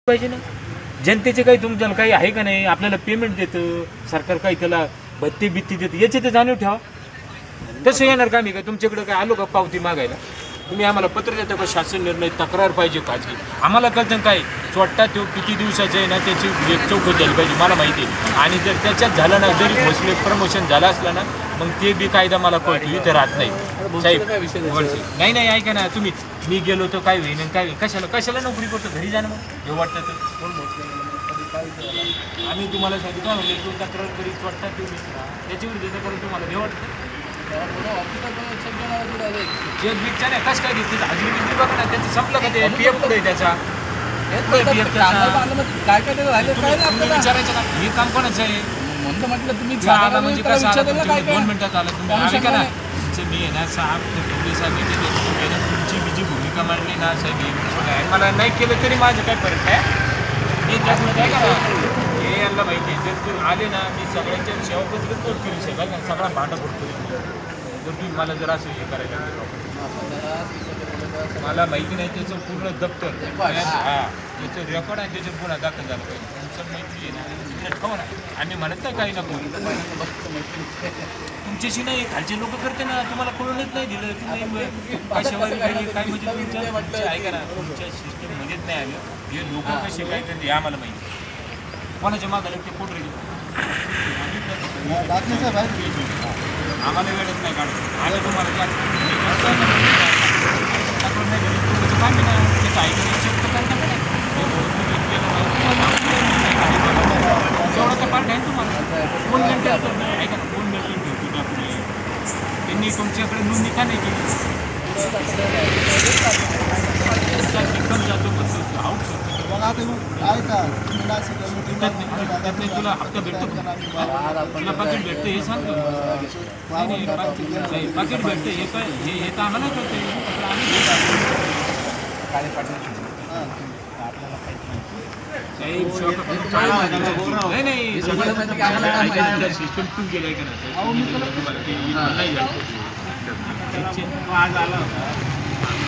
पाहिजे ना. जनतेचे काही तुमच्याला काही आहे का नाही, आपल्याला पेमेंट देतं सरकार, काही त्याला भत्ते बित्ती देतं, याची तर जाणीव ठेवा. तसं येणार का मी काय तुमच्याकडे काय आलो का पावती मागायला? तुम्ही आम्हाला पत्र देता का शासन निर्णय तक्रार पाहिजे खाजगी? आम्हाला कळतं काय स्वतः तो किती दिवसाचं आहे ना, त्याची एक चौकशी झाली पाहिजे मला माहिती आहे. आणि जर त्याच्यात झालं ना, जरी भोसले प्रमोशन झालं असलं ना, मग ते बी कायदा मला कळतो, इथे राहत नाही साहेब. नाही नाही ऐका ना तुम्ही, मी गेलो तर काय होईल काय होईल, कशाला नोकरी करतो, घरी जाणं मग हे वाटतं तर. आम्ही तुम्हाला सांगितलं म्हणजे तू तक्रार करी स्वतः तुम्ही त्याच्यावर देतं करून तुम्हाला हे वाटतं चेक बिकच्या नाही कसं काय घेतली हजरी बिजरी बघा ना, त्याचं संपलं का ते पी एफ पुढे त्याचा काय काय विचारायचं का हे काम कोणाचं आहे म्हटलं तुम्ही म्हणजे कसं 2 मिनिटात आलं तुम्ही ऐका ना. तुमचे मी आहे ना साहेब पोलीस साहेब तुमची मी जी भूमिका मांडली ना साहेब, मला नाही केलं तरी माझं काय फरक आहे. मी त्यातून काय करा हे यांना माहिती आहे, जर तुम्ही आले ना मी सगळ्यांच्या सेवापत्र पोट करू साहेब का सगळा भांडा पडतो. जर तुम्ही मला जर असं हे करायला मला माहिती नाही त्याचं पूर्ण दप्तर हां त्याचं रेकॉर्ड आहे, त्याच्यावर पुन्हा दाखल झालं पाहिजे. तुमचं माहिती आहे ना ठेवा ना, आम्ही म्हणत नाही काही नको तुमच्याशी नाही, खालचे लोक करते ना, तुम्हाला कळूनच नाही दिलं तुम्ही कशावर काय म्हणजे तुमच्या ऐका ना तुमच्या सिस्टममध्येच नाही आलं. हे लोक कसे काय करते हे आम्हाला माहिती. कोणाच्या मागायला ते कोण रेडी आम्हाला वेळच नाही काढत. आम्ही तुम्हाला नाही त्याचं ऐकण्याची शक्य करणार नाही तेवढं तर पार्ट आहे तुम्हाला. 2 मिनिटं ऐका ना 2 मिनिटं ठेवतो आपली त्यांनी तुमच्याकडे नोंदणी का नाही केली तुला हप्ता भेटतो तुला पाकिट भेटतं हे सांगतो पाकिट भेटतं हे काय हे तर आम्हाला कळतं नाही नाही सगळं सिस्टम तू गेलाय का नाही आज आला